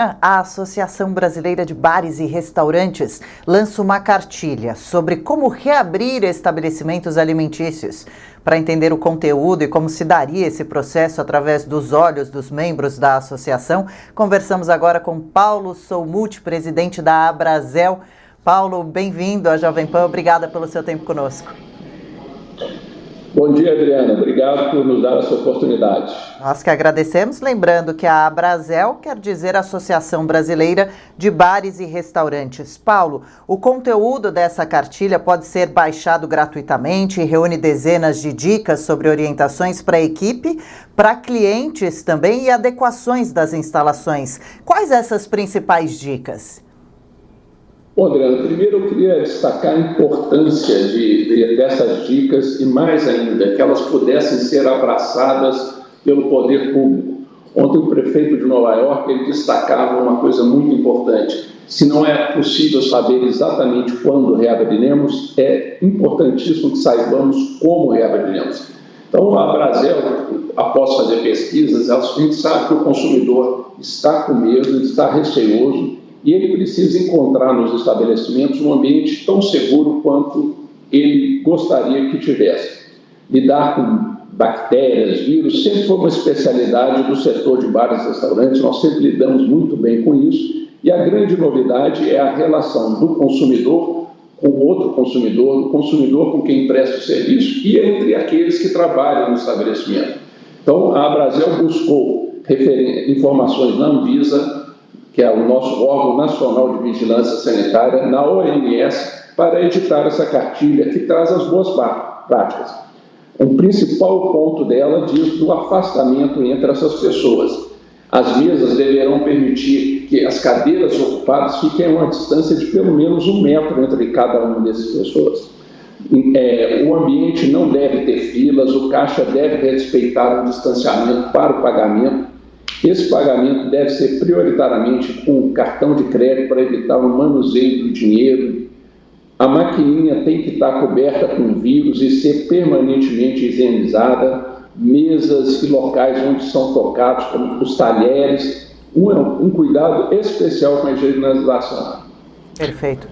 A Associação Brasileira de Bares e Restaurantes lança uma cartilha sobre como reabrir estabelecimentos alimentícios. Para entender o conteúdo e como se daria esse processo através dos olhos dos membros da associação, conversamos agora com Paulo Soumuth, presidente da Abrazel. Paulo, bem-vindo à Jovem Pan, obrigada pelo seu tempo conosco. Bom dia, Adriana. Obrigado por nos dar essa oportunidade. Nós que agradecemos, lembrando que a Abrazel quer dizer Associação Brasileira de Bares e Restaurantes. Paulo, o conteúdo dessa cartilha pode ser baixado gratuitamente e reúne dezenas de dicas sobre orientações para a equipe, para clientes também e adequações das instalações. Quais essas principais dicas? Bom, Adriano, primeiro eu queria destacar a importância dessas dicas e, mais ainda, que elas pudessem ser abraçadas pelo poder público. Ontem o prefeito de Nova York ele destacava uma coisa muito importante. Se não é possível saber exatamente quando reabriremos, é importantíssimo que saibamos como reabriremos. Então, a Abrazel, após fazer pesquisas, a gente sabe que o consumidor está com medo, está receoso, e ele precisa encontrar nos estabelecimentos um ambiente tão seguro quanto ele gostaria que tivesse. Lidar com bactérias, vírus, sempre foi uma especialidade do setor de bares e restaurantes, nós sempre lidamos muito bem com isso, e a grande novidade é a relação do consumidor com outro consumidor, do consumidor com quem presta o serviço e entre aqueles que trabalham no estabelecimento. Então, a Abrazel buscou informações na Anvisa, que é o nosso órgão nacional de vigilância sanitária, na OMS, para editar essa cartilha que traz as boas práticas. O principal ponto dela diz do afastamento entre essas pessoas. As mesas deverão permitir que as cadeiras ocupadas fiquem a uma distância de pelo menos 1 metro entre cada uma dessas pessoas. O ambiente não deve ter filas, o caixa deve respeitar o distanciamento para o pagamento. Esse pagamento deve ser prioritariamente com cartão de crédito para evitar o manuseio do dinheiro. A maquininha tem que estar coberta com vírus e ser permanentemente higienizada. Mesas e locais onde são tocados, como os talheres, um cuidado especial com a higienização. Perfeito.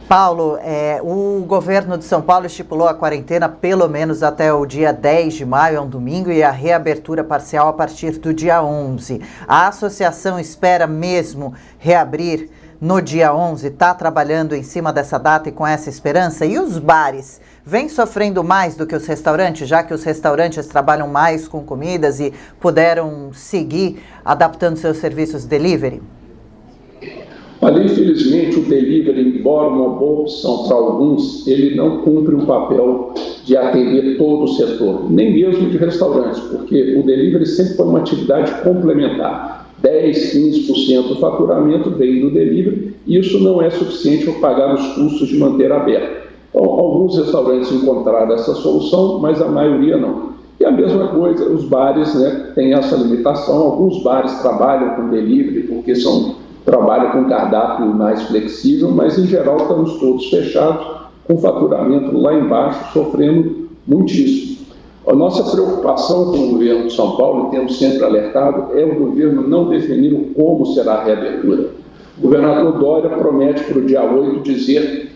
Paulo, o governo de São Paulo estipulou a quarentena pelo menos até o dia 10 de maio, é um domingo, e a reabertura parcial a partir do dia 11. A associação espera mesmo reabrir no dia 11, está trabalhando em cima dessa data e com essa esperança? E os bares, vêm sofrendo mais do que os restaurantes, já que os restaurantes trabalham mais com comidas e puderam seguir adaptando seus serviços delivery? Olha, infelizmente, o delivery, embora uma boa opção para alguns, ele não cumpre um papel de atender todo o setor, nem mesmo de restaurantes, porque o delivery sempre foi uma atividade complementar. 10, 15% do faturamento vem do delivery e isso não é suficiente para pagar os custos de manter aberto. Então, alguns restaurantes encontraram essa solução, mas a maioria não. E a mesma coisa, os bares, têm essa limitação. Alguns bares trabalham com delivery porque trabalham com cardápio mais flexível, mas em geral estamos todos fechados, com faturamento lá embaixo, sofrendo muitíssimo. A nossa preocupação com o governo de São Paulo, e temos sempre alertado, é o governo não definir o como será a reabertura. O governador Dória promete para o dia 8 dizer,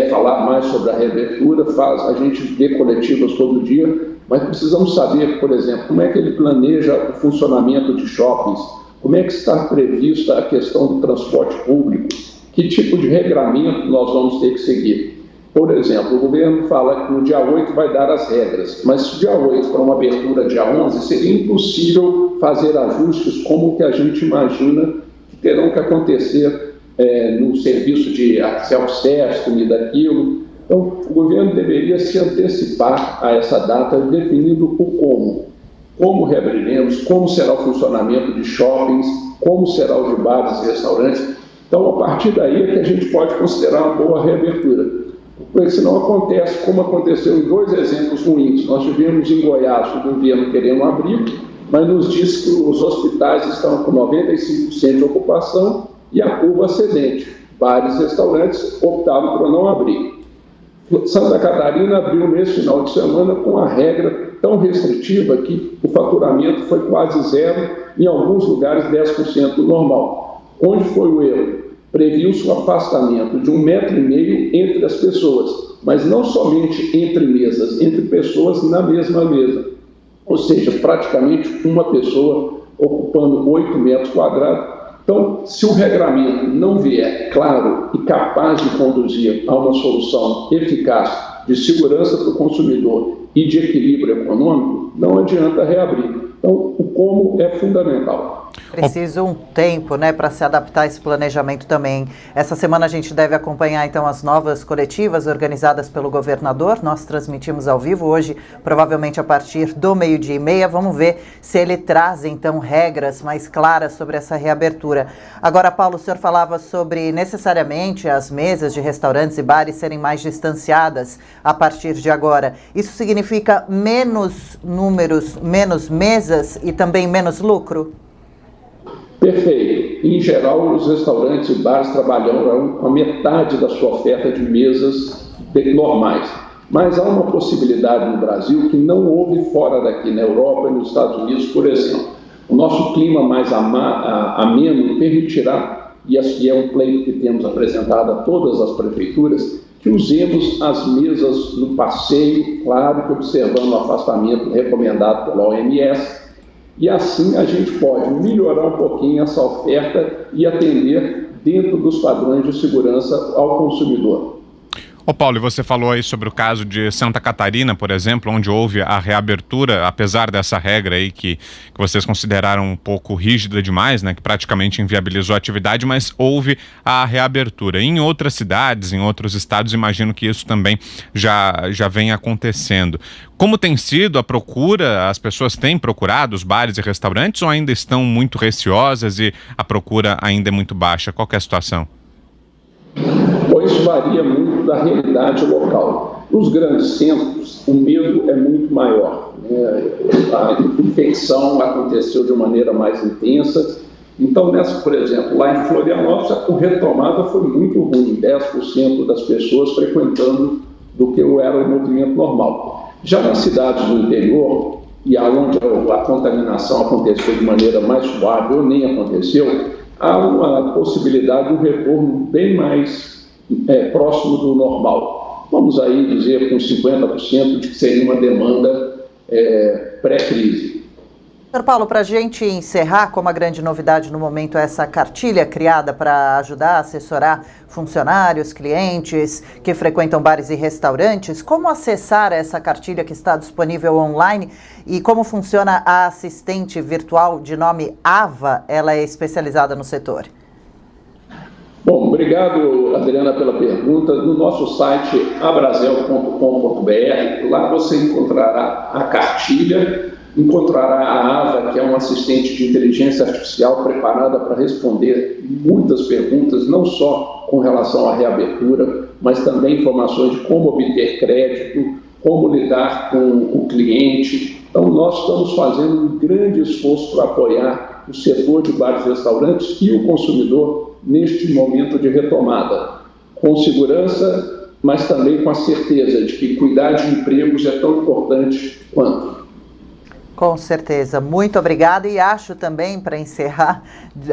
falar mais sobre a reabertura, a gente vê coletivas todo dia, mas precisamos saber, por exemplo, como é que ele planeja o funcionamento de shoppings, como é que está prevista a questão do transporte público, que tipo de regramento nós vamos ter que seguir. Por exemplo, o governo fala que no dia 8 vai dar as regras, mas se dia 8 para uma abertura dia 11, seria impossível fazer ajustes como o que a gente imagina que terão que acontecer no serviço de self-service, comida aquilo. Então, o governo deveria se antecipar a essa data, definindo o como reabriremos, como será o funcionamento de shoppings, como será o de bares e restaurantes. Então, a partir daí é que a gente pode considerar uma boa reabertura. Porque senão acontece como aconteceu em 2 exemplos ruins. Nós tivemos em Goiás o governo querendo abrir, mas nos diz que os hospitais estão com 95% de ocupação e a curva ascendente. Bares e restaurantes optaram por não abrir. Santa Catarina abriu nesse final de semana com a regra tão restritiva que o faturamento foi quase zero, em alguns lugares 10% do normal. Onde foi o erro? Previu-se o afastamento de 1,5 metro entre as pessoas, mas não somente entre mesas, entre pessoas na mesma mesa. Ou seja, praticamente uma pessoa ocupando 8 metros quadrados. Então, se o regramento não vier claro e capaz de conduzir a uma solução eficaz de segurança para o consumidor e de equilíbrio econômico, não adianta reabrir. Então, o como é fundamental. Precisa um tempo, né, para se adaptar a esse planejamento também. Essa semana a gente deve acompanhar, então, as novas coletivas organizadas pelo governador. Nós transmitimos ao vivo hoje, provavelmente a partir do 12:30. Vamos ver se ele traz, então, regras mais claras sobre essa reabertura. Agora, Paulo, o senhor falava sobre necessariamente as mesas de restaurantes e bares serem mais distanciadas a partir de agora. Isso significa menos números, menos mesas e também menos lucro? Perfeito. Em geral, os restaurantes e bares trabalham com a metade da sua oferta de mesas normais. Mas há uma possibilidade no Brasil que não houve fora daqui, na Europa e nos Estados Unidos, por exemplo. O nosso clima mais ameno permitirá, e é um pleito que temos apresentado a todas as prefeituras, que usemos as mesas no passeio, claro que observando o afastamento recomendado pela OMS, e assim a gente pode melhorar um pouquinho essa oferta e atender dentro dos padrões de segurança ao consumidor. Ô Paulo, e você falou aí sobre o caso de Santa Catarina, por exemplo, onde houve a reabertura, apesar dessa regra aí que vocês consideraram um pouco rígida demais, né, que praticamente inviabilizou a atividade, mas houve a reabertura. Em outras cidades, em outros estados, imagino que isso também já vem acontecendo. Como tem sido a procura? As pessoas têm procurado os bares e restaurantes ou ainda estão muito receosas e a procura ainda é muito baixa? Qual que é a situação? Isso varia muito da realidade local. Nos grandes centros, o medo é muito maior, né? A infecção aconteceu de maneira mais intensa. Então, por exemplo, lá em Florianópolis, a retomada foi muito ruim, 10% das pessoas frequentando do que era o movimento normal. Já nas cidades do interior, e onde a contaminação aconteceu de maneira mais suave ou nem aconteceu, há uma possibilidade de um retorno bem mais próximo do normal. Vamos aí dizer com 50% de que seria uma demanda pré-crise. Doutor Paulo, para a gente encerrar, como a grande novidade no momento é essa cartilha criada para ajudar a assessorar funcionários, clientes que frequentam bares e restaurantes, como acessar essa cartilha que está disponível online e como funciona a assistente virtual de nome Ava, ela é especializada no setor? Bom, obrigado, Adriana, pela pergunta. No nosso site abrazel.com.br, lá você encontrará a cartilha, encontrará a Ava, que é um assistente de inteligência artificial preparada para responder muitas perguntas, não só com relação à reabertura, mas também informações de como obter crédito, como lidar com o cliente. Então, nós estamos fazendo um grande esforço para apoiar o setor de bares e restaurantes e o consumidor neste momento de retomada, com segurança, mas também com a certeza de que cuidar de empregos é tão importante quanto. Com certeza, muito obrigada, e acho também, para encerrar,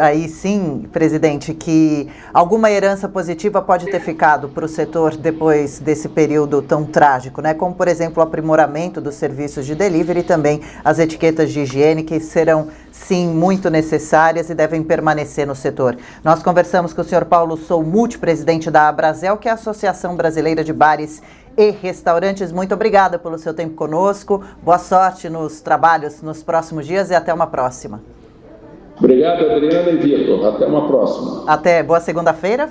aí sim, presidente, que alguma herança positiva pode ter ficado para o setor depois desse período tão trágico, né? Como, por exemplo, o aprimoramento dos serviços de delivery e também as etiquetas de higiene, que serão, sim, muito necessárias e devem permanecer no setor. Nós conversamos com o senhor Paulo Soumuth, presidente da Abrazel, que é a Associação Brasileira de Bares e Restaurantes. Muito obrigada pelo seu tempo conosco. Boa sorte nos trabalhos nos próximos dias e até uma próxima. Obrigado, Adriana e Vitor. Até uma próxima. Até. Boa segunda-feira.